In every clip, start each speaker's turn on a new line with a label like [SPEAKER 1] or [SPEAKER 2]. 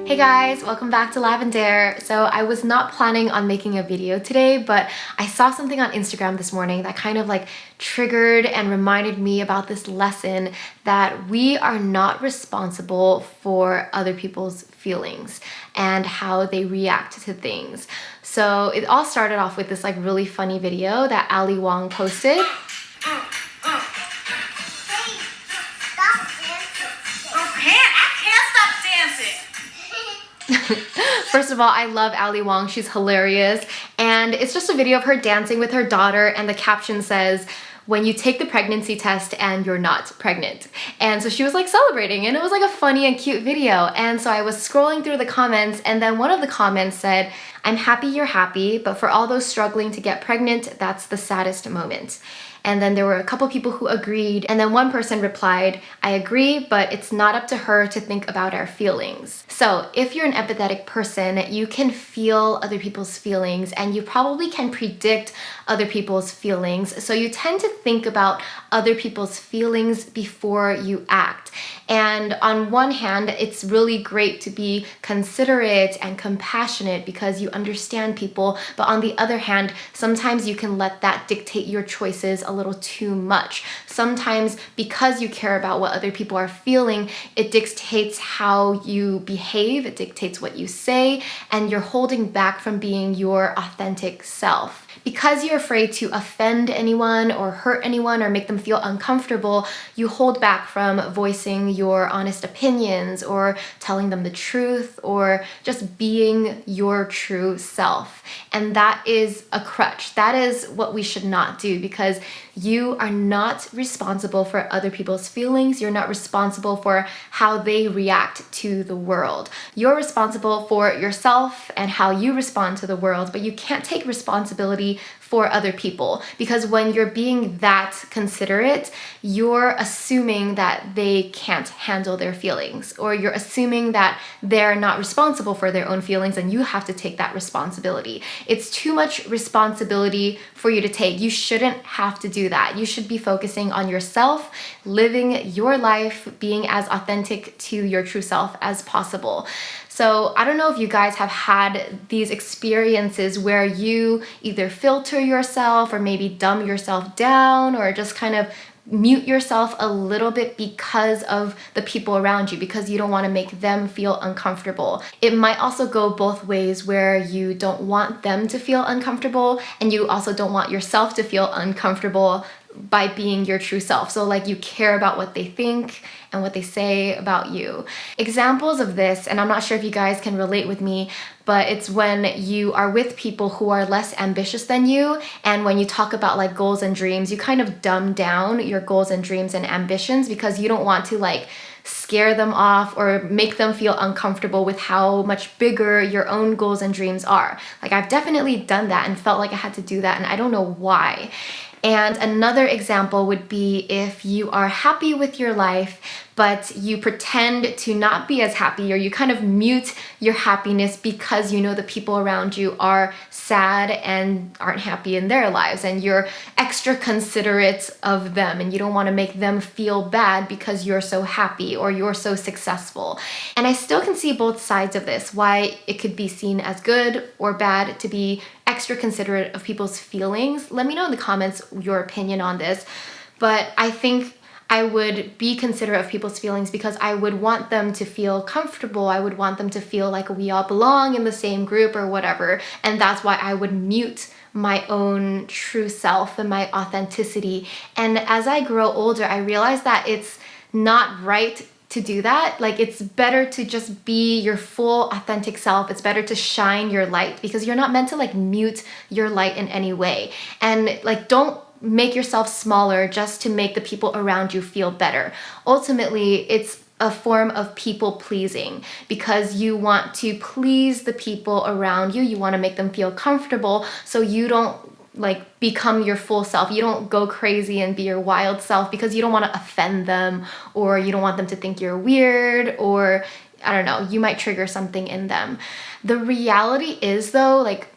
[SPEAKER 1] Hey guys, welcome back to Lavendaire. So I was not planning on making a video today, but I saw something on Instagram this morning that kind of like triggered and reminded me about this lesson that we are not responsible for other people's feelings and how they react to things. So it all started off with this like really funny video that Ali Wong posted. First of all, I love Ali Wong. She's hilarious. And it's just a video of her dancing with her daughter, and the caption says, "When you take the pregnancy test and you're not pregnant." And so she was like celebrating, and it was like a funny and cute video. And so I was scrolling through the comments, and then one of the comments said, "I'm happy you're happy, but for all those struggling to get pregnant, that's the saddest moment." And then there were a couple people who agreed, and then one person replied, "I agree, but it's not up to her to think about our feelings." So if you're an empathetic person, you can feel other people's feelings, and you probably can predict other people's feelings. So you tend to think about other people's feelings before you act. And on one hand, it's really great to be considerate and compassionate because you understand people. But on the other hand, sometimes you can let that dictate your choices a little too much. Sometimes because you care about what other people are feeling, it dictates how you behave, it dictates what you say, and you're holding back from being your authentic self. Because you're afraid to offend anyone or hurt anyone or make them feel uncomfortable, you hold back from voicing your honest opinions or telling them the truth or just being your true self. And that is a crutch. That is what we should not do, because you are not responsible for other people's feelings. You're not responsible for how they react to the world. You're responsible for yourself and how you respond to the world, but you can't take responsibility for other people, because when you're being that considerate, you're assuming that they can't handle their feelings, or you're assuming that they're not responsible for their own feelings and you have to take that responsibility. It's too much responsibility for you to take. You shouldn't have to do that. You should be focusing on yourself, living your life, being as authentic to your true self as possible. So I don't know if you guys have had these experiences where you either filter yourself or maybe dumb yourself down or just kind of mute yourself a little bit because of the people around you, because you don't want to make them feel uncomfortable. It might also go both ways, where you don't want them to feel uncomfortable and you also don't want yourself to feel uncomfortable by being your true self. So like you care about what they think and what they say about you. Examples of this, and I'm not sure if you guys can relate with me, but it's when you are with people who are less ambitious than you, and when you talk about like goals and dreams, you kind of dumb down your goals and dreams and ambitions because you don't want to like scare them off or make them feel uncomfortable with how much bigger your own goals and dreams are. Like I've definitely done that and felt like I had to do that, and I don't know why. And another example would be if you are happy with your life, but you pretend to not be as happy, or you kind of mute your happiness because you know the people around you are sad and aren't happy in their lives, and you're extra considerate of them and you don't want to make them feel bad because you're so happy or you're so successful. And I still can see both sides of this, why it could be seen as good or bad to be extra considerate of people's feelings. Let me know in the comments your opinion on this. But I think I would be considerate of people's feelings because I would want them to feel comfortable. I would want them to feel like we all belong in the same group or whatever. And that's why I would mute my own true self and my authenticity. And as I grow older, I realize that it's not right to do that. Like it's better to just be your full authentic self. It's better to shine your light, because you're not meant to like mute your light in any way. And like don't make yourself smaller just to make the people around you feel better. Ultimately, it's a form of people pleasing because you want to please the people around you. You want to make them feel comfortable, so you don't like become your full self. You don't go crazy and be your wild self because you don't want to offend them, or you don't want them to think you're weird, or I don't know, you might trigger something in them. The reality is though, like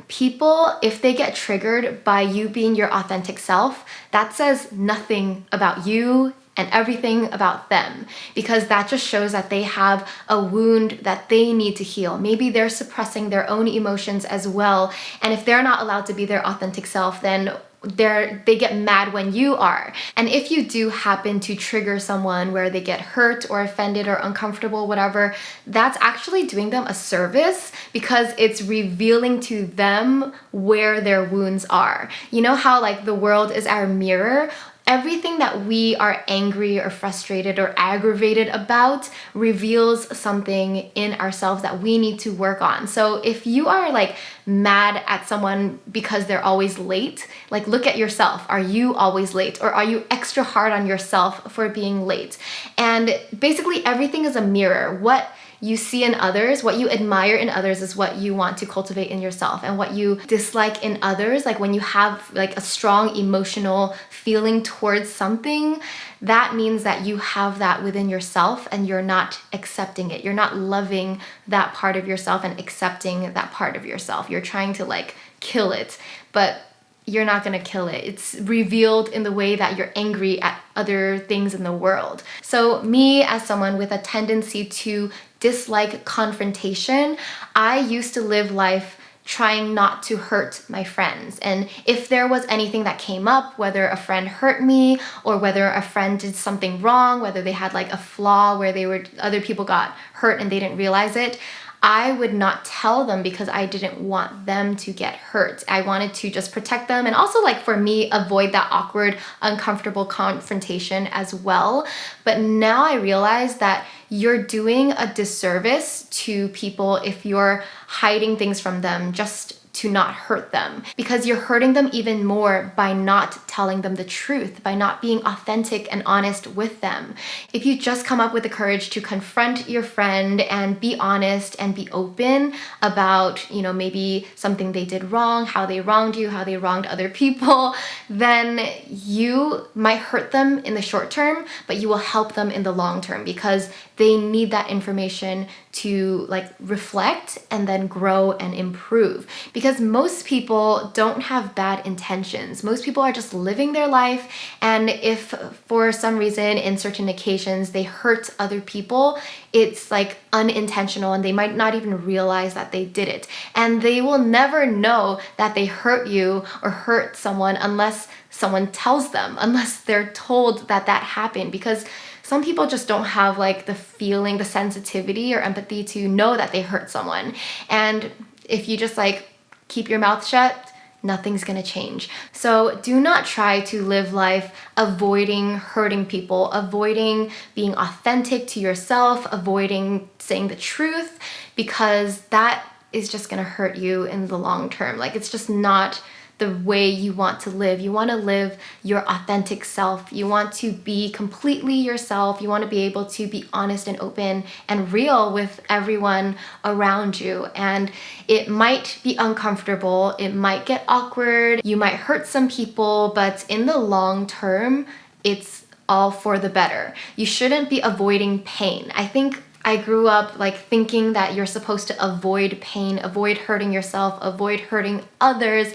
[SPEAKER 1] people, if they get triggered by you being your authentic self, that says nothing about you and everything about them, because that just shows that they have a wound that they need to heal. Maybe they're suppressing their own emotions as well, and if they're not allowed to be their authentic self, then they get mad when you are. And if you do happen to trigger someone where they get hurt or offended or uncomfortable, whatever, that's actually doing them a service, because it's revealing to them where their wounds are. You know how like the world is our mirror? Everything that we are angry or frustrated or aggravated about reveals something in ourselves that we need to work on. So if you are like mad at someone because they're always late, like look at yourself. Are you always late, or are you extra hard on yourself for being late? And basically everything is a mirror. What you see in others, what you admire in others is what you want to cultivate in yourself. And what you dislike in others, like when you have like a strong emotional feeling towards something, that means that you have that within yourself and you're not accepting it. You're not loving that part of yourself and accepting that part of yourself. You're trying to like kill it, but you're not gonna kill it. It's revealed in the way that you're angry at other things in the world. So me, as someone with a tendency to dislike confrontation, I used to live life trying not to hurt my friends. And if there was anything that came up, whether a friend hurt me or whether a friend did something wrong, whether they had like a flaw where other people got hurt and they didn't realize it, I would not tell them because I didn't want them to get hurt. I wanted to just protect them, and also like for me, avoid that awkward, uncomfortable confrontation as well. But now I realize that you're doing a disservice to people if you're hiding things from them just to not hurt them, because you're hurting them even more by not telling them the truth, by not being authentic and honest with them. If you just come up with the courage to confront your friend and be honest and be open about, you know, maybe something they did wrong, how they wronged you, how they wronged other people, then you might hurt them in the short term, but you will help them in the long term, because they need that information to like reflect and then grow and improve. Because most people don't have bad intentions. Most people are just living their life, and if for some reason in certain occasions they hurt other people, it's like unintentional and they might not even realize that they did it. And they will never know that they hurt you or hurt someone unless someone tells them, unless they're told that that happened, because some people just don't have like the feeling, the sensitivity or empathy to know that they hurt someone. And if you just like keep your mouth shut, nothing's gonna change. So do not try to live life avoiding hurting people, avoiding being authentic to yourself, avoiding saying the truth, because that is just gonna hurt you in the long term. Like it's just not the way you want to live. You want to live your authentic self. You want to be completely yourself. You want to be able to be honest and open and real with everyone around you. And it might be uncomfortable. It might get awkward. You might hurt some people, but in the long term, it's all for the better. You shouldn't be avoiding pain. I think I grew up like thinking that you're supposed to avoid pain, avoid hurting yourself, avoid hurting others.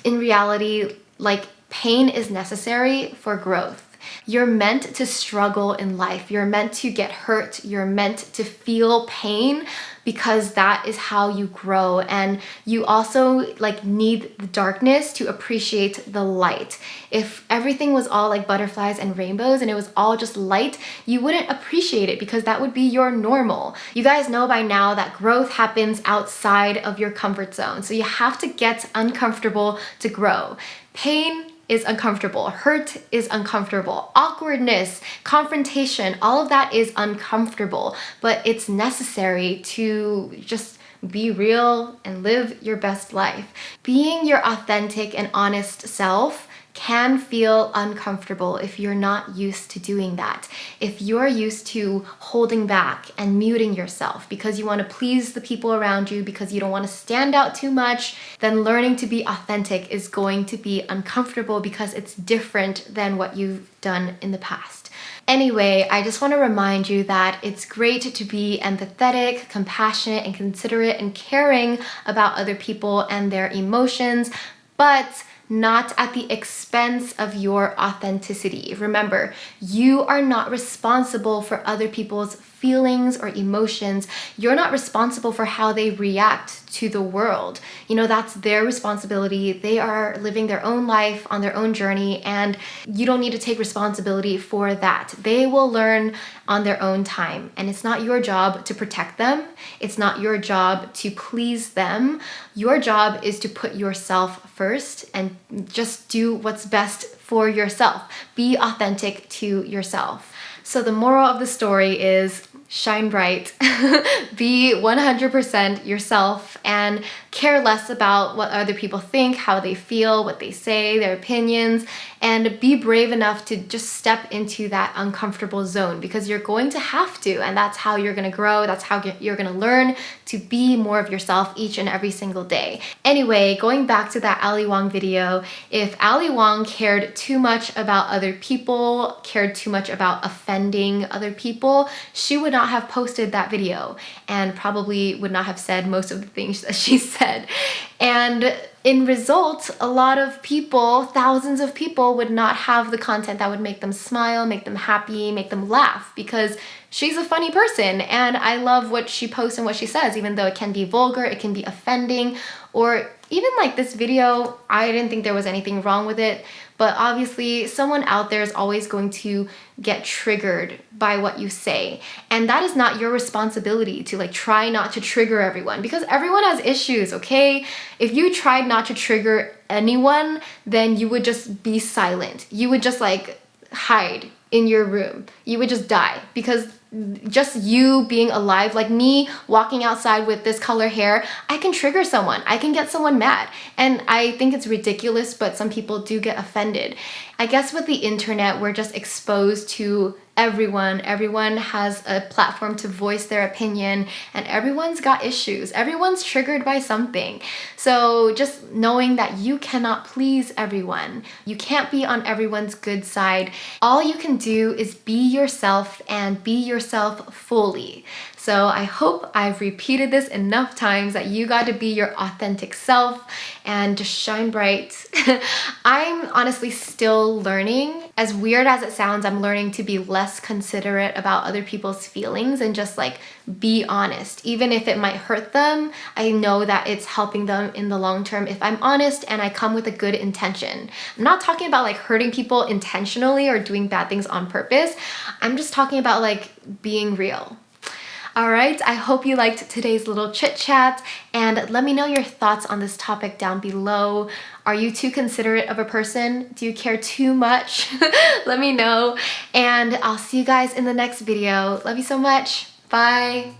[SPEAKER 1] In reality, like pain is necessary for growth. You're meant to struggle in life. You're meant to get hurt. You're meant to feel pain, because that is how you grow. And you also like need the darkness to appreciate the light. If everything was all like butterflies and rainbows and it was all just light, you wouldn't appreciate it, because that would be your normal. You guys know by now that growth happens outside of your comfort zone. So you have to get uncomfortable to grow. Pain is uncomfortable. Hurt is uncomfortable. Awkwardness, confrontation, all of that is uncomfortable, but it's necessary to just be real and live your best life. Being your authentic and honest self can feel uncomfortable if you're not used to doing that. If you're used to holding back and muting yourself because you want to please the people around you, because you don't want to stand out too much, then learning to be authentic is going to be uncomfortable because it's different than what you've done in the past. Anyway, I just want to remind you that it's great to be empathetic, compassionate, and considerate and caring about other people and their emotions, but not at the expense of your authenticity. Remember, you are not responsible for other people's feelings or emotions. You're not responsible for how they react to the world. You know, that's their responsibility. They are living their own life on their own journey, and you don't need to take responsibility for that. They will learn on their own time, and it's not your job to protect them. It's not your job to please them. Your job is to put yourself first and just do what's best for yourself. Be authentic to yourself. So the moral of the story is shine bright, be 100% yourself, and care less about what other people think, how they feel, what they say, their opinions, and be brave enough to just step into that uncomfortable zone, because you're going to have to, and that's how you're going to grow. That's how you're going to learn to be more of yourself each and every single day. Anyway, going back to that Ali Wong video, if Ali Wong cared too much about other people, cared too much about offending other people, she would not have posted that video and probably would not have said most of the things that she said. And in result, a lot of people, thousands of people, would not have the content that would make them smile, make them happy, make them laugh, because she's a funny person and I love what she posts and what she says, even though it can be vulgar, it can be offending, or even like this video, I didn't think there was anything wrong with it, but obviously someone out there is always going to get triggered by what you say. And that is not your responsibility to like try not to trigger everyone, because everyone has issues, okay? If you tried not to trigger anyone, then you would just be silent. You would just like hide in your room. You would just die, because just you being alive, like me walking outside with this color hair, I can trigger someone. I can get someone mad. And I think it's ridiculous, but some people do get offended. I guess with the internet, we're just exposed to everyone. Everyone has a platform to voice their opinion, and everyone's got issues. Everyone's triggered by something. So just knowing that you cannot please everyone. You can't be on everyone's good side. All you can do is be yourself and be yourself fully. So I hope I've repeated this enough times that you got to be your authentic self and just shine bright. I'm honestly still learning. As weird as it sounds, I'm learning to be less considerate about other people's feelings and just like be honest. Even if it might hurt them, I know that it's helping them in the long term if I'm honest and I come with a good intention. I'm not talking about like hurting people intentionally or doing bad things on purpose. I'm just talking about like being real. All right, I hope you liked today's little chit chat, and let me know your thoughts on this topic down below. Are you too considerate of a person? Do you care too much? Let me know, and I'll see you guys in the next video. Love you so much. Bye.